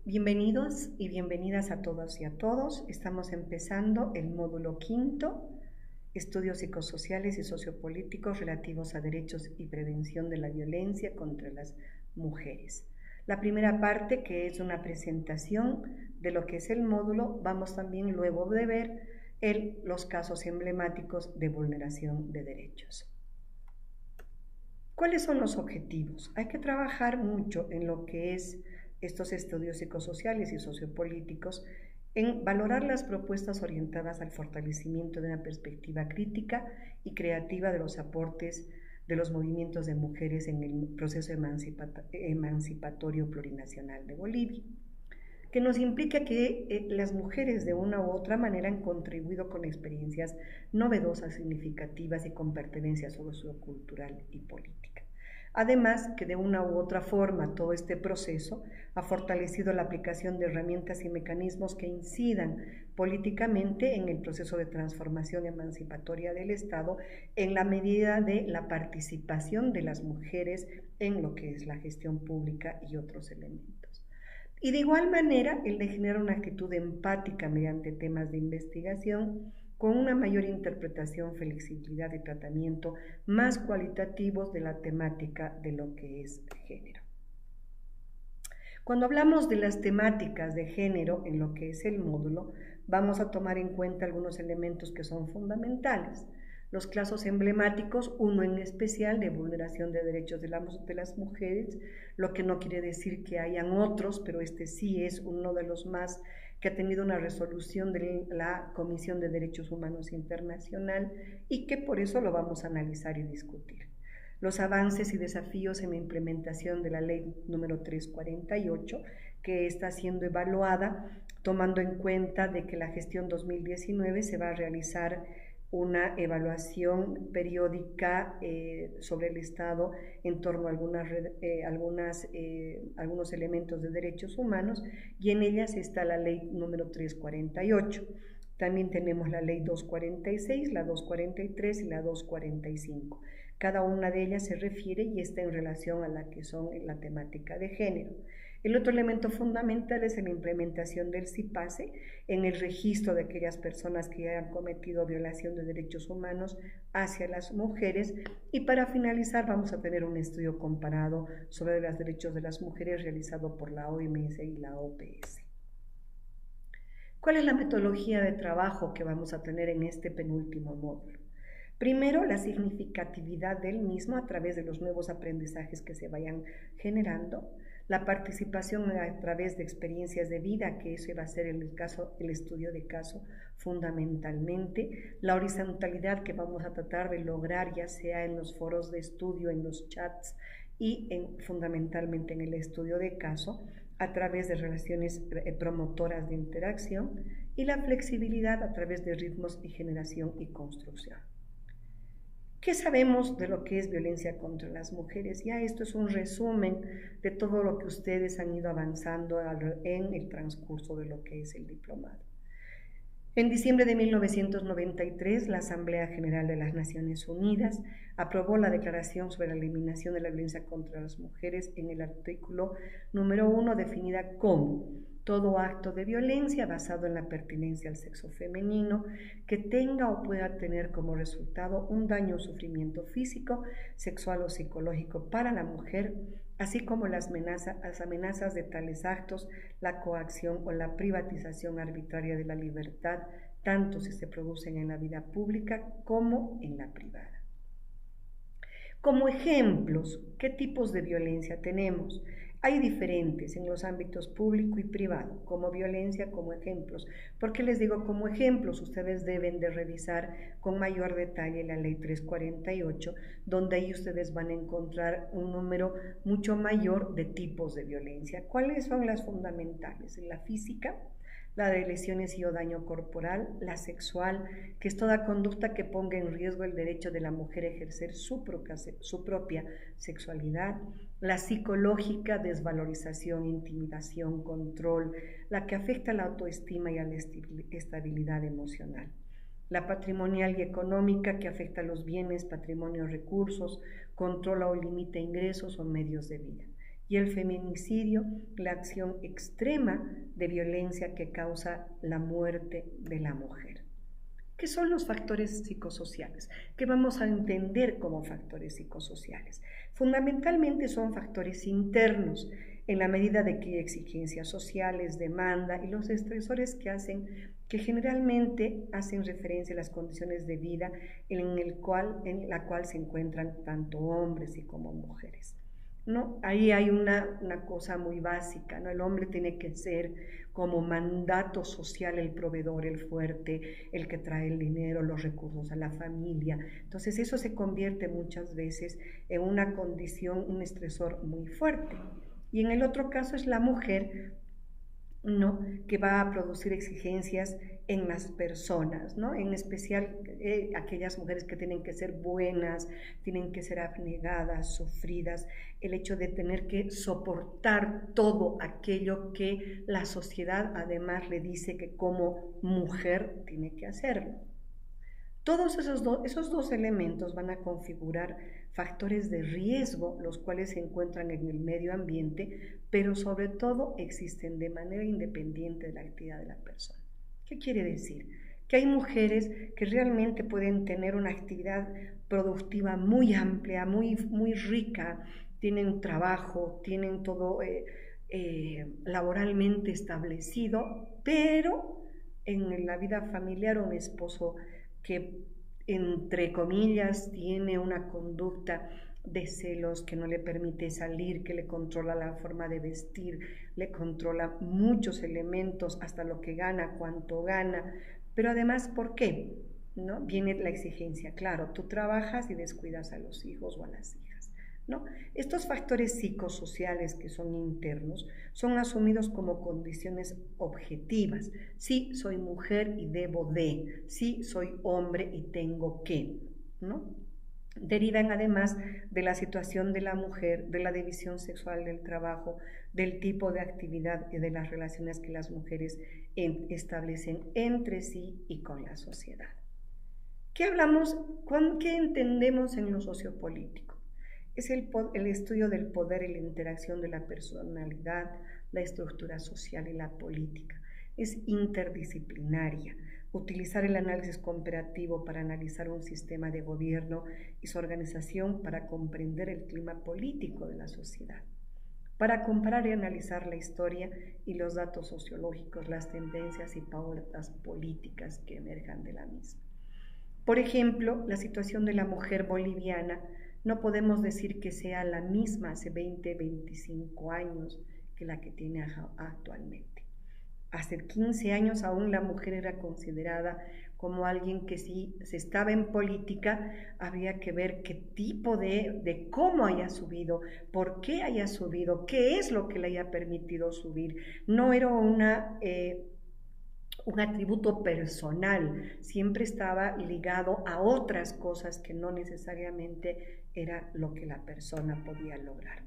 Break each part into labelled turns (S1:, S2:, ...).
S1: Bienvenidos y bienvenidas a todos y a todos. Estamos empezando el módulo quinto, Estudios psicosociales y sociopolíticos relativos a derechos y prevención de la violencia contra las mujeres. La primera parte, que es una presentación de lo que es el módulo, vamos también luego de ver los casos emblemáticos de vulneración de derechos. ¿Cuáles son los objetivos? Hay que trabajar mucho en lo que es estos estudios psicosociales y sociopolíticos, en valorar las propuestas orientadas al fortalecimiento de una perspectiva crítica y creativa de los aportes de los movimientos de mujeres en el proceso emancipatorio plurinacional de Bolivia, que nos implica que las mujeres de una u otra manera han contribuido con experiencias novedosas, significativas y con pertenencia sociocultural y política. Además, que de una u otra forma todo este proceso ha fortalecido la aplicación de herramientas y mecanismos que incidan políticamente en el proceso de transformación emancipatoria del Estado en la medida de la participación de las mujeres en lo que es la gestión pública y otros elementos. Y de igual manera, el de generar una actitud empática mediante temas de investigación con una mayor interpretación, flexibilidad y tratamiento más cualitativos de la temática de lo que es género. Cuando hablamos de las temáticas de género en lo que es el módulo, vamos a tomar en cuenta algunos elementos que son fundamentales. Los casos emblemáticos, uno en especial de vulneración de derechos de las mujeres, lo que no quiere decir que hayan otros, pero este sí es uno de los más que ha tenido una resolución de la Comisión de Derechos Humanos Internacional y que por eso lo vamos a analizar y discutir. Los avances y desafíos en la implementación de la ley número 348, que está siendo evaluada tomando en cuenta de que la gestión 2019 se va a realizar una evaluación periódica sobre el Estado en torno a algunos elementos de derechos humanos, y en ellas está la ley número 348. También tenemos la ley 246, la 243 y la 245. Cada una de ellas se refiere y está en relación a la que son la temática de género. El otro elemento fundamental es la implementación del CIPACE en el registro de aquellas personas que hayan cometido violación de derechos humanos hacia las mujeres. Y para finalizar vamos a tener un estudio comparado sobre los derechos de las mujeres realizado por la OMS y la OPS. ¿Cuál es la metodología de trabajo que vamos a tener en este penúltimo módulo? Primero, la significatividad del mismo a través de los nuevos aprendizajes que se vayan generando, la participación a través de experiencias de vida, que eso va a ser el estudio de caso fundamentalmente, la horizontalidad que vamos a tratar de lograr ya sea en los foros de estudio, en los chats y fundamentalmente en el estudio de caso, a través de relaciones promotoras de interacción, y la flexibilidad a través de ritmos y generación y construcción. ¿Qué sabemos de lo que es violencia contra las mujeres? Ya esto es un resumen de todo lo que ustedes han ido avanzando en el transcurso de lo que es el diplomado. En diciembre de 1993, la Asamblea General de las Naciones Unidas aprobó la Declaración sobre la Eliminación de la Violencia contra las Mujeres en el artículo número 1, definida como todo acto de violencia basado en la pertenencia al sexo femenino que tenga o pueda tener como resultado un daño o sufrimiento físico, sexual o psicológico para la mujer, así como las amenazas de tales actos, la coacción o la privatización arbitraria de la libertad, tanto si se producen en la vida pública como en la privada. Como ejemplos, ¿qué tipos de violencia tenemos? Hay diferentes en los ámbitos público y privado, como violencia, como ejemplos. ¿Por qué les digo como ejemplos? Ustedes deben de revisar con mayor detalle la ley 348, donde ahí ustedes van a encontrar un número mucho mayor de tipos de violencia. ¿Cuáles son las fundamentales? La física, la de lesiones y o daño corporal, la sexual, que es toda conducta que ponga en riesgo el derecho de la mujer a ejercer su propia sexualidad, la psicológica, desvalorización, intimidación, control, la que afecta a la autoestima y a la estabilidad emocional, la patrimonial y económica, que afecta a los bienes, patrimonio, recursos, controla o limita ingresos o medios de vida, y el feminicidio, la acción extrema de violencia que causa la muerte de la mujer. ¿Qué son los factores psicosociales? ¿Qué vamos a entender como factores psicosociales? Fundamentalmente son factores internos, en la medida de que hay exigencias sociales, demanda y los estresores que generalmente hacen referencia a las condiciones de vida en la cual se encuentran tanto hombres y como mujeres. ¿No? Ahí hay una cosa muy básica, ¿no? El hombre tiene que ser como mandato social el proveedor, el fuerte, el que trae el dinero, los recursos a la familia. Entonces eso se convierte muchas veces en una condición, un estresor muy fuerte. Y en el otro caso es la mujer, ¿no? Que va a producir exigencias en las personas, ¿no? En especial aquellas mujeres que tienen que ser buenas, tienen que ser abnegadas, sufridas, el hecho de tener que soportar todo aquello que la sociedad además le dice que como mujer tiene que hacerlo. Todos esos dos elementos van a configurar factores de riesgo, los cuales se encuentran en el medio ambiente, pero sobre todo existen de manera independiente de la actividad de la persona. ¿Qué quiere decir? Que hay mujeres que realmente pueden tener una actividad productiva muy amplia, muy rica, tienen trabajo, tienen todo laboralmente establecido, pero en la vida familiar un esposo que, entre comillas, tiene una conducta de celos que no le permite salir, que le controla la forma de vestir, le controla muchos elementos, hasta lo que gana, cuánto gana, pero además, ¿por qué? ¿No? Viene la exigencia, claro, tú trabajas y descuidas a los hijos o a las hijas, ¿no? Estos factores psicosociales que son internos son asumidos como condiciones objetivas. Sí, soy mujer y debo de, sí, soy hombre y tengo que, ¿no? Derivan además de la situación de la mujer, de la división sexual del trabajo, del tipo de actividad y de las relaciones que las mujeres establecen entre sí y con la sociedad. ¿Qué hablamos? ¿Qué entendemos en lo sociopolítico? Es el estudio del poder y la interacción de la personalidad, la estructura social y la política. Es interdisciplinaria. Utilizar el análisis comparativo para analizar un sistema de gobierno y su organización para comprender el clima político de la sociedad. Para comparar y analizar la historia y los datos sociológicos, las tendencias y pautas políticas que emerjan de la misma. Por ejemplo, la situación de la mujer boliviana no podemos decir que sea la misma hace 20, 25 años que la que tiene actualmente. Hace 15 años aún la mujer era considerada como alguien que si se estaba en política había que ver qué tipo de cómo haya subido, por qué haya subido, qué es lo que le haya permitido subir. No era un atributo personal, siempre estaba ligado a otras cosas que no necesariamente era lo que la persona podía lograr.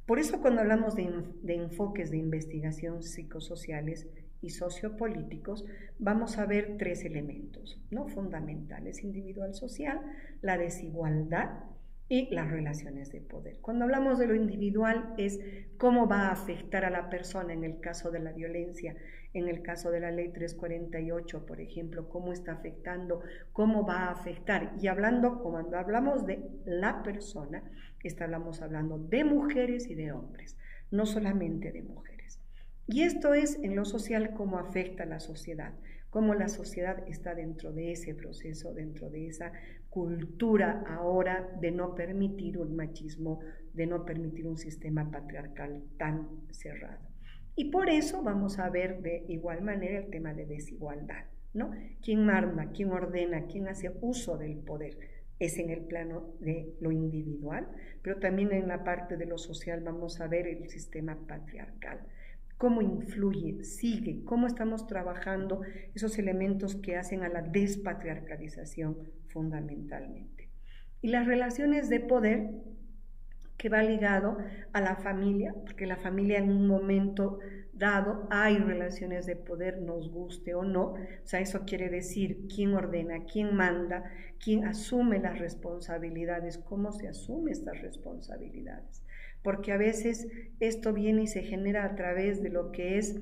S1: Por eso cuando hablamos de enfoques de investigación psicosociales y sociopolíticos, vamos a ver tres elementos, ¿no? Fundamentales: individual social, la desigualdad y las relaciones de poder. Cuando hablamos de lo individual es cómo va a afectar a la persona en el caso de la violencia, en el caso de la ley 348, por ejemplo, cómo está afectando, cómo va a afectar. Y cuando hablamos de la persona, estamos hablando de mujeres y de hombres, no solamente de mujeres. Y esto es en lo social cómo afecta a la sociedad, cómo la sociedad está dentro de ese proceso, dentro de esa cultura ahora de no permitir un machismo, de no permitir un sistema patriarcal tan cerrado. Y por eso vamos a ver de igual manera el tema de desigualdad, ¿no? ¿Quién manda, quién ordena, quién hace uso del poder? Es en el plano de lo individual, pero también en la parte de lo social vamos a ver el sistema patriarcal. Cómo influye, sigue, cómo estamos trabajando esos elementos que hacen a la despatriarcalización fundamentalmente. Y las relaciones de poder, que va ligado a la familia, porque la familia en un momento dado hay relaciones de poder, nos guste o no. O sea, eso quiere decir quién ordena, quién manda, quién asume las responsabilidades, cómo se asumen estas responsabilidades. porque a veces esto viene y se genera a través de lo que es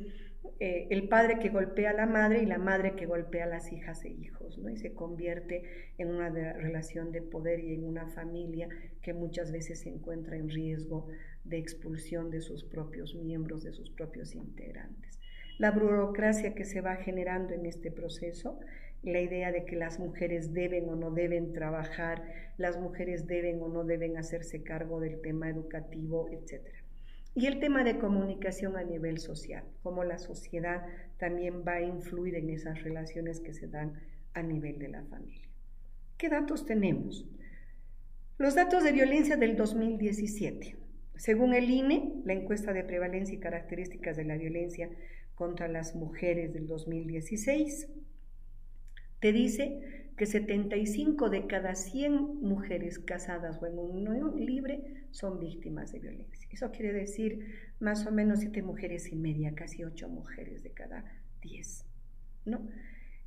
S1: el padre que golpea a la madre y la madre que golpea a las hijas e hijos, ¿no? Y se convierte en una relación de poder y en una familia que muchas veces se encuentra en riesgo de expulsión de sus propios miembros, de sus propios integrantes. La burocracia que se va generando en este proceso, la idea de que las mujeres deben o no deben trabajar, las mujeres deben o no deben hacerse cargo del tema educativo, etc. Y el tema de comunicación a nivel social, cómo la sociedad también va a influir en esas relaciones que se dan a nivel de la familia. ¿Qué datos tenemos? Los datos de violencia del 2017. Según el INE, la encuesta de prevalencia y características de la violencia contra las mujeres del 2016, te dice que 75 de cada 100 mujeres casadas o en unión libre son víctimas de violencia. Eso quiere decir más o menos 7 mujeres y media, casi 8 mujeres de cada 10, ¿no?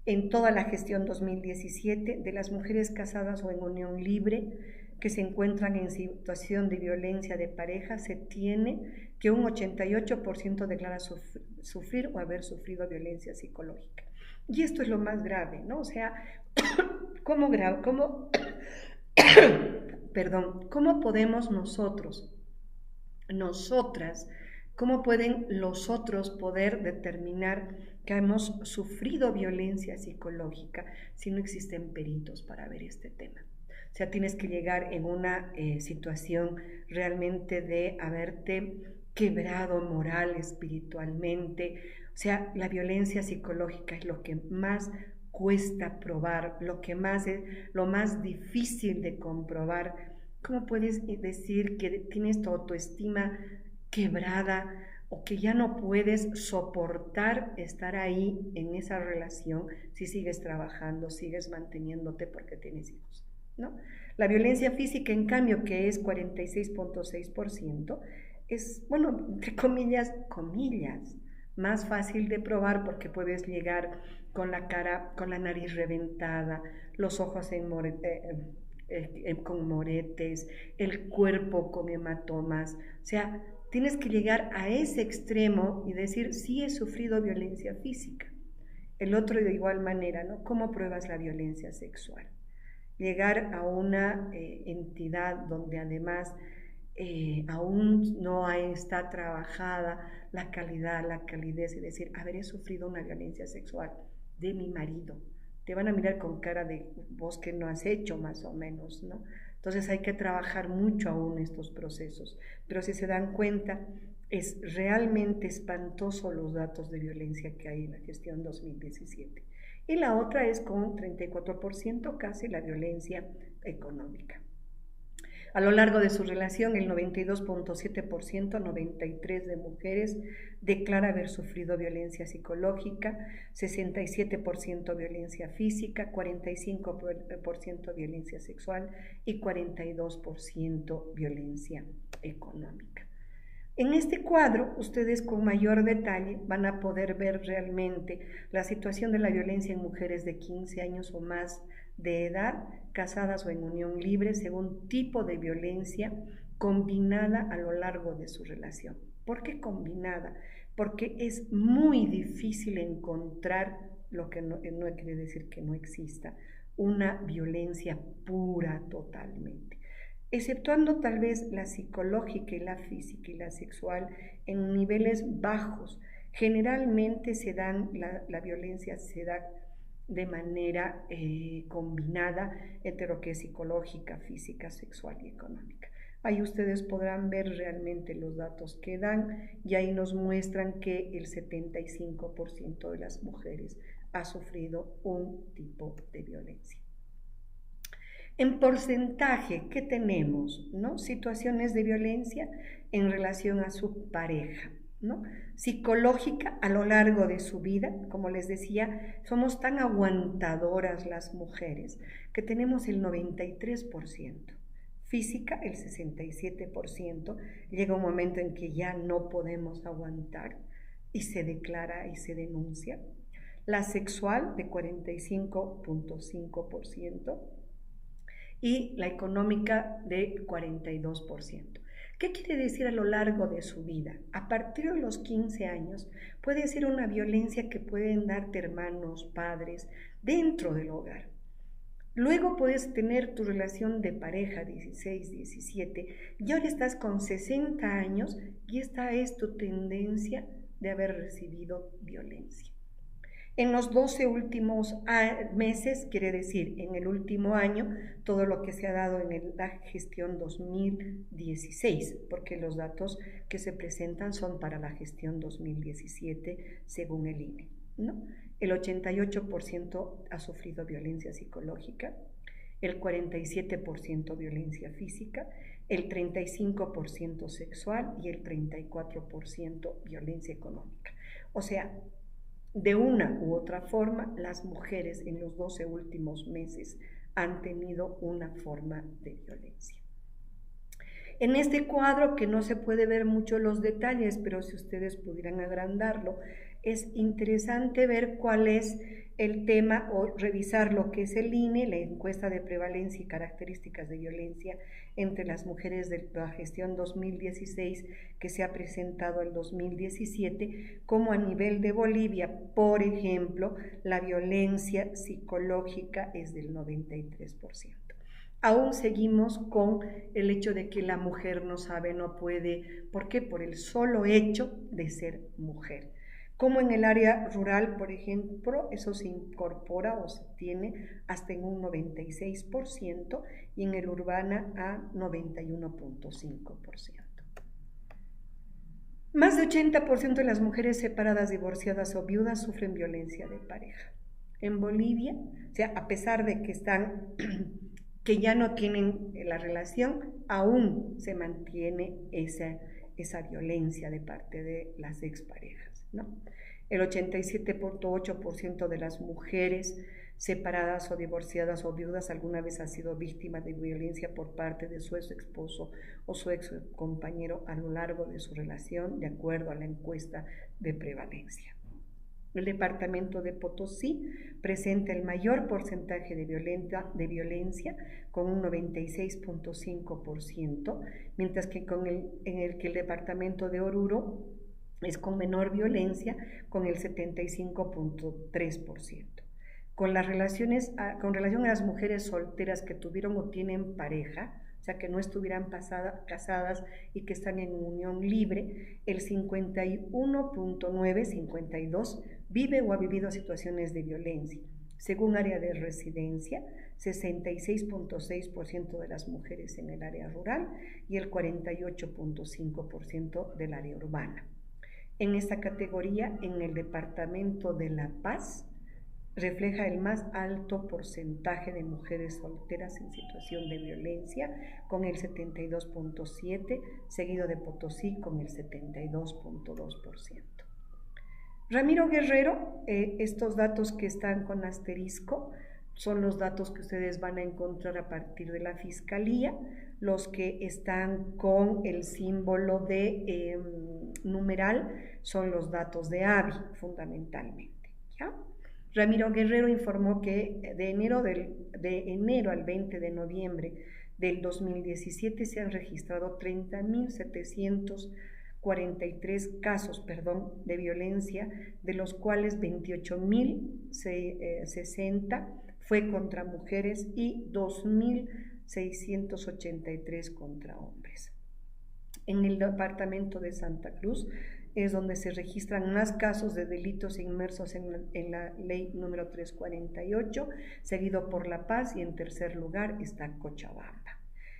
S1: En toda la gestión 2017, de las mujeres casadas o en unión libre que se encuentran en situación de violencia de pareja, se tiene que un 88% declara sufrir o haber sufrido violencia psicológica. Y esto es lo más grave, ¿no? O sea, ¿cómo podemos nosotras, cómo pueden los otros poder determinar que hemos sufrido violencia psicológica si no existen peritos para ver este tema? O sea, tienes que llegar en una situación realmente de haberte quebrado moral, espiritualmente. O sea, la violencia psicológica es lo que más cuesta probar, lo más difícil de comprobar. ¿Cómo puedes decir que tienes tu autoestima quebrada o que ya no puedes soportar estar ahí en esa relación si sigues trabajando, sigues manteniéndote porque tienes hijos, ¿no? La violencia física, en cambio, que es 46.6%, es, bueno, entre comillas, más fácil de probar porque puedes llegar con la cara, con la nariz reventada, los ojos con moretes, el cuerpo con hematomas. O sea, tienes que llegar a ese extremo y decir, sí he sufrido violencia física. El otro de igual manera, ¿no? ¿Cómo pruebas la violencia sexual? Llegar a una entidad donde además aún no está trabajada la calidad, la calidez, y decir, he sufrido una violencia sexual de mi marido. Te van a mirar con cara de vos que no has hecho, más o menos, ¿no? Entonces hay que trabajar mucho aún estos procesos, pero si se dan cuenta, es realmente espantoso los datos de violencia que hay en la gestión 2017. Y la otra es con 34% casi la violencia económica. A lo largo de su relación, el 92.7%, 93% de mujeres declara haber sufrido violencia psicológica, 67% violencia física, 45% violencia sexual y 42% violencia económica. En este cuadro, ustedes con mayor detalle van a poder ver realmente la situación de la violencia en mujeres de 15 años o más de edad, casadas o en unión libre, según tipo de violencia combinada a lo largo de su relación. ¿Por qué combinada? Porque es muy difícil encontrar, lo que no quiere decir que no exista, una violencia pura totalmente. Exceptuando tal vez la psicológica y la física y la sexual en niveles bajos. Generalmente la violencia se da de manera combinada entre lo que es psicológica, física, sexual y económica. Ahí ustedes podrán ver realmente los datos que dan y ahí nos muestran que el 75% de las mujeres ha sufrido un tipo de violencia. En porcentaje, ¿qué tenemos? ¿No? Situaciones de violencia en relación a su pareja, ¿no? Psicológica a lo largo de su vida, como les decía, somos tan aguantadoras las mujeres que tenemos el 93%, física el 67%, llega un momento en que ya no podemos aguantar y se declara y se denuncia, la sexual de 45.5%, y la económica de 42%. ¿Qué quiere decir a lo largo de su vida? A partir de los 15 años puede ser una violencia que pueden darte hermanos, padres, dentro del hogar. Luego puedes tener tu relación de pareja, 16, 17, y ahora estás con 60 años y esta es tu tendencia de haber recibido violencia. En los 12 últimos meses, quiere decir, en el último año, todo lo que se ha dado en la gestión 2016, porque los datos que se presentan son para la gestión 2017, según el INE, ¿no? El 88% ha sufrido violencia psicológica, el 47% violencia física, el 35% sexual y el 34% violencia económica. O sea, de una u otra forma, las mujeres en los 12 últimos meses han tenido una forma de violencia. En este cuadro, que no se puede ver mucho los detalles, pero si ustedes pudieran agrandarlo, es interesante ver cuál es el tema o revisar lo que es el INE, la encuesta de prevalencia y características de violencia entre las mujeres de la gestión 2016 que se ha presentado el 2017, como a nivel de Bolivia, por ejemplo, la violencia psicológica es del 93%. Aún seguimos con el hecho de que la mujer no sabe, no puede. ¿Por qué? Por el solo hecho de ser mujer. Como en el área rural, por ejemplo, eso se incorpora o se tiene hasta en un 96% y en el urbana a 91.5%. Más de 80% de las mujeres separadas, divorciadas o viudas sufren violencia de pareja. En Bolivia, o sea, a pesar de que están que ya no tienen la relación, aún se mantiene esa violencia de parte de las exparejas, ¿no? El 87.8% de las mujeres separadas o divorciadas o viudas alguna vez ha sido víctima de violencia por parte de su ex esposo o su ex compañero a lo largo de su relación, de acuerdo a la encuesta de prevalencia. El departamento de Potosí presenta el mayor porcentaje de violencia con un 96.5%, mientras que en el departamento de Oruro es con menor violencia con el 75.3%. Con relación a las mujeres solteras que tuvieron o tienen pareja, o sea, que no estuvieran casadas y que están en unión libre, el 51.9, 52, vive o ha vivido situaciones de violencia. Según área de residencia, 66.6% de las mujeres en el área rural y el 48.5% del área urbana. En esta categoría, en el departamento de La Paz, refleja el más alto porcentaje de mujeres solteras en situación de violencia, con el 72.7%, seguido de Potosí con el 72.2%. Ramiro Guerrero, estos datos que están con asterisco son los datos que ustedes van a encontrar a partir de la Fiscalía. Los que están con el símbolo de numeral son los datos de ABI, fundamentalmente, ¿ya? Ramiro Guerrero informó que de enero al 20 de noviembre del 2017 se han registrado 30.743 casos de violencia, de los cuales 28.060 fue contra mujeres y 2.683 contra hombres. En el departamento de Santa Cruz es donde se registran más casos de delitos inmersos en la ley número 348, seguido por La Paz, y en tercer lugar está Cochabamba.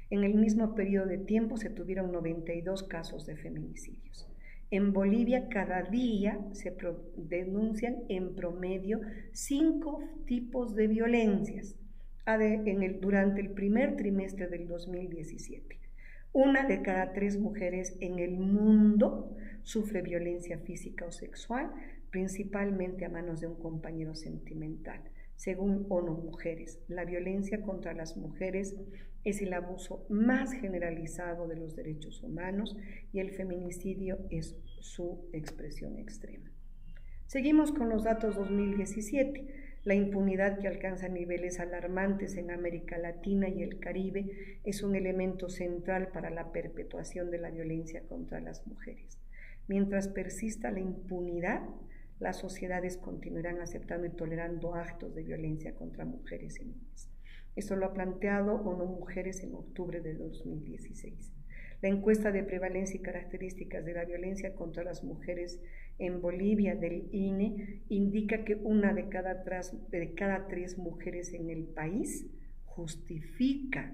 S1: En el mismo periodo de tiempo se tuvieron 92 casos de feminicidios. En Bolivia cada día se denuncian en promedio 5 tipos de violencias durante el primer trimestre del 2017. Una de cada 3 mujeres en el mundo sufre violencia física o sexual, principalmente a manos de un compañero sentimental. Según ONU Mujeres, la violencia contra las mujeres es el abuso más generalizado de los derechos humanos y el feminicidio es su expresión extrema. Seguimos con los datos 2017. La impunidad, que alcanza niveles alarmantes en América Latina y el Caribe, es un elemento central para la perpetuación de la violencia contra las mujeres. Mientras persista la impunidad, las sociedades continuarán aceptando y tolerando actos de violencia contra mujeres y niñas. Esto lo ha planteado ONU Mujeres en octubre de 2016. La encuesta de prevalencia y características de la violencia contra las mujeres en Bolivia del INE indica que una de cada tres mujeres en el país justifica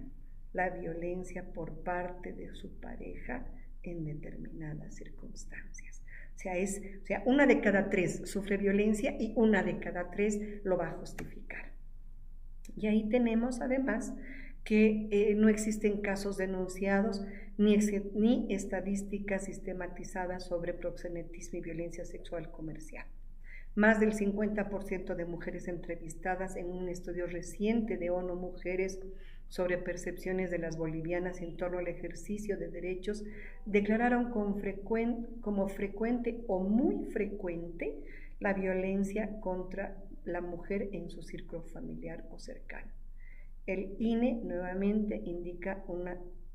S1: la violencia por parte de su pareja en determinadas circunstancias. O sea, una de cada tres sufre violencia y una de cada tres lo va a justificar. Y ahí tenemos además que no existen casos denunciados ni estadísticas sistematizadas sobre proxenetismo y violencia sexual comercial. Más del 50% de mujeres entrevistadas en un estudio reciente de ONU Mujeres sobre percepciones de las bolivianas en torno al ejercicio de derechos declararon como frecuente o muy frecuente la violencia contra la mujer en su círculo familiar o cercano. El INE nuevamente indica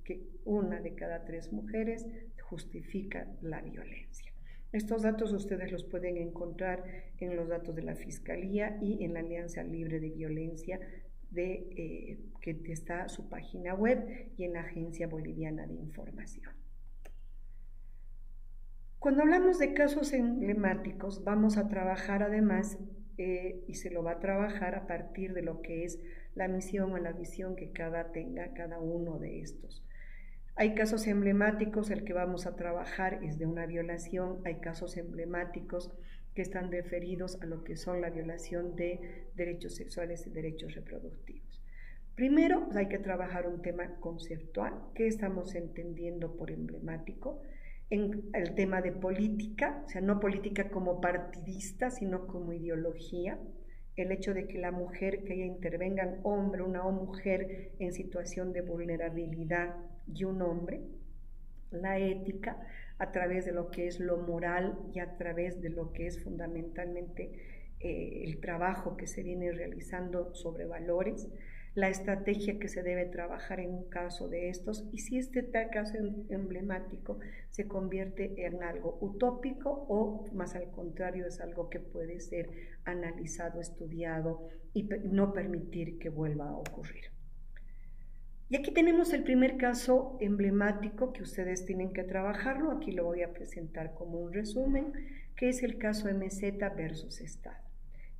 S1: que una de cada tres mujeres justifica la violencia. Estos datos ustedes los pueden encontrar en los datos de la Fiscalía y en la Alianza Libre de Violencia que está su página web y en la Agencia Boliviana de Información. Cuando hablamos de casos emblemáticos, vamos a trabajar además y se lo va a trabajar a partir de lo que es la misión o la visión que tenga cada uno de estos. Hay casos emblemáticos, el que vamos a trabajar es de una violación, hay casos emblemáticos que están referidos a lo que son la violación de derechos sexuales y derechos reproductivos. Primero, pues hay que trabajar un tema conceptual, ¿qué estamos entendiendo por emblemático? En el tema de política, o sea, no política como partidista, sino como ideología, el hecho de que la mujer, que ella intervenga, una mujer en situación de vulnerabilidad y un hombre, la ética a través de lo que es lo moral y a través de lo que es fundamentalmente el trabajo que se viene realizando sobre valores, la estrategia que se debe trabajar en un caso de estos y si este caso emblemático se convierte en algo utópico o más al contrario es algo que puede ser analizado, estudiado y no permitir que vuelva a ocurrir. Y aquí tenemos el primer caso emblemático que ustedes tienen que trabajarlo, aquí lo voy a presentar como un resumen, que es el caso MZ versus Estado.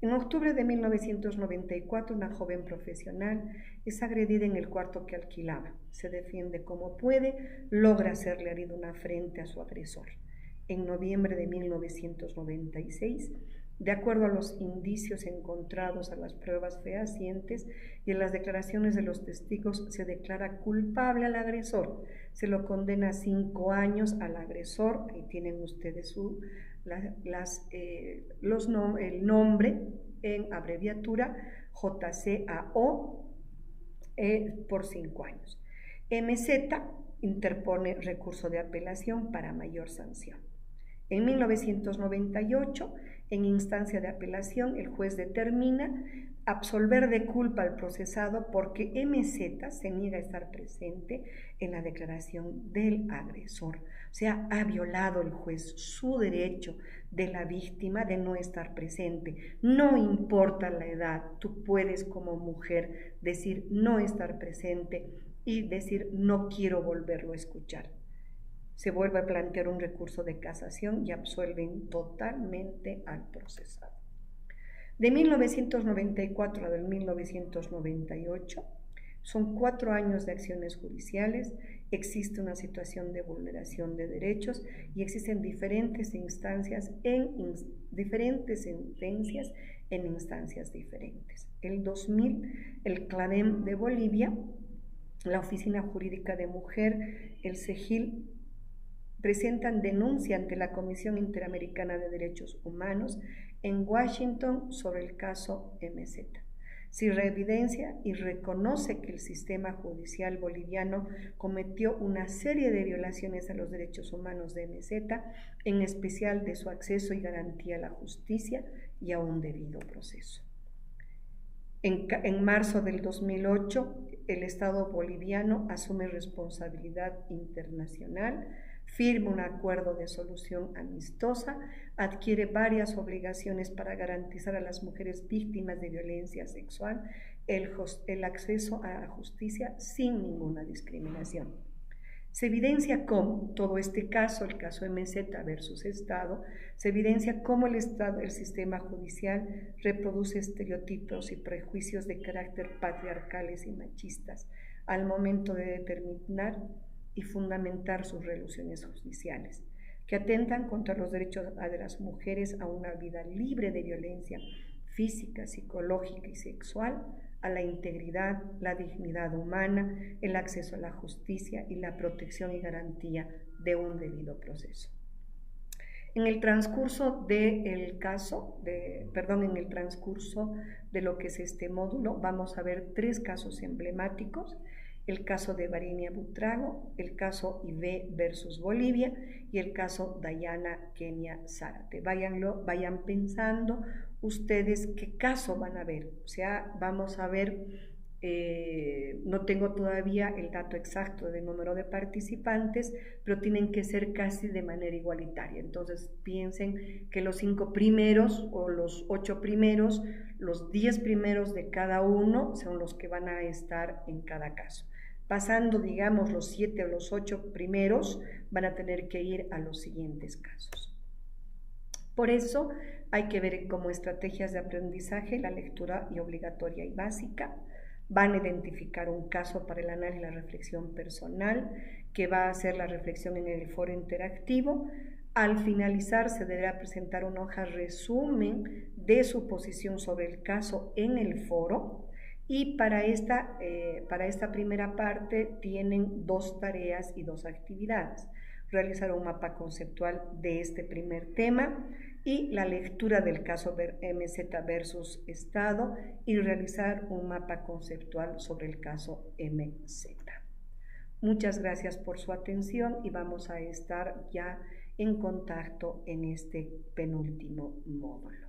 S1: En octubre de 1994, una joven profesional es agredida en el cuarto que alquilaba. Se defiende como puede, logra hacerle herida una frente a su agresor. En noviembre de 1996, de acuerdo a los indicios encontrados, a las pruebas fehacientes y en las declaraciones de los testigos, se declara culpable al agresor. Se lo condena a 5 años al agresor. Ahí tienen ustedes el nombre en abreviatura JCAO por 5 años. MZ interpone recurso de apelación para mayor sanción. En 1998, en instancia de apelación, el juez determina absolver de culpa al procesado porque MZ se niega a estar presente en la declaración del agresor. O sea, ha violado el juez su derecho de la víctima de no estar presente. No importa la edad, tú puedes como mujer decir no estar presente y decir no quiero volverlo a escuchar. Se vuelve a plantear un recurso de casación y absuelven totalmente al procesado. De 1994 a 1998 son 4 años de acciones judiciales, existe una situación de vulneración de derechos y existen diferentes instancias diferentes sentencias en instancias diferentes. El 2000, el CLADEM de Bolivia, la Oficina Jurídica de Mujer, el CEGIL, presentan denuncia ante la Comisión Interamericana de Derechos Humanos en Washington sobre el caso MZ. Se reevidencia y reconoce que el sistema judicial boliviano cometió una serie de violaciones a los derechos humanos de MZ, en especial de su acceso y garantía a la justicia y a un debido proceso. En marzo del 2008, el Estado boliviano asume responsabilidad internacional, firma un acuerdo de solución amistosa, adquiere varias obligaciones para garantizar a las mujeres víctimas de violencia sexual el acceso a la justicia sin ninguna discriminación. Se evidencia cómo todo este caso, el caso MZ versus Estado, se evidencia cómo el Estado, el sistema judicial, reproduce estereotipos y prejuicios de carácter patriarcales y machistas al momento de determinar y fundamentar sus resoluciones judiciales, que atentan contra los derechos de las mujeres a una vida libre de violencia física, psicológica y sexual, a la integridad, la dignidad humana, el acceso a la justicia y la protección y garantía de un debido proceso. En el transcurso del caso, en el transcurso de lo que es este módulo, vamos a ver 3 casos emblemáticos: el caso de Varinia Butrago, el caso IB versus Bolivia y el caso Dayana Kenia Zárate. Vayan pensando ustedes qué caso van a ver. O sea, vamos a ver, no tengo todavía el dato exacto del número de participantes, pero tienen que ser casi de manera igualitaria. Entonces piensen que los 5 primeros o los 8 primeros, los 10 primeros de cada uno son los que van a estar en cada caso. Pasando, digamos, los 7 o los 8 primeros, van a tener que ir a los siguientes casos. Por eso hay que ver como estrategias de aprendizaje la lectura obligatoria y básica. Van a identificar un caso para el análisis y la reflexión personal, que va a hacer la reflexión en el foro interactivo. Al finalizar se deberá presentar una hoja resumen de su posición sobre el caso en el foro. Y para esta primera parte tienen 2 tareas y 2 actividades: realizar un mapa conceptual de este primer tema y la lectura del caso MZ versus Estado, y realizar un mapa conceptual sobre el caso MZ. Muchas gracias por su atención y vamos a estar ya en contacto en este penúltimo módulo.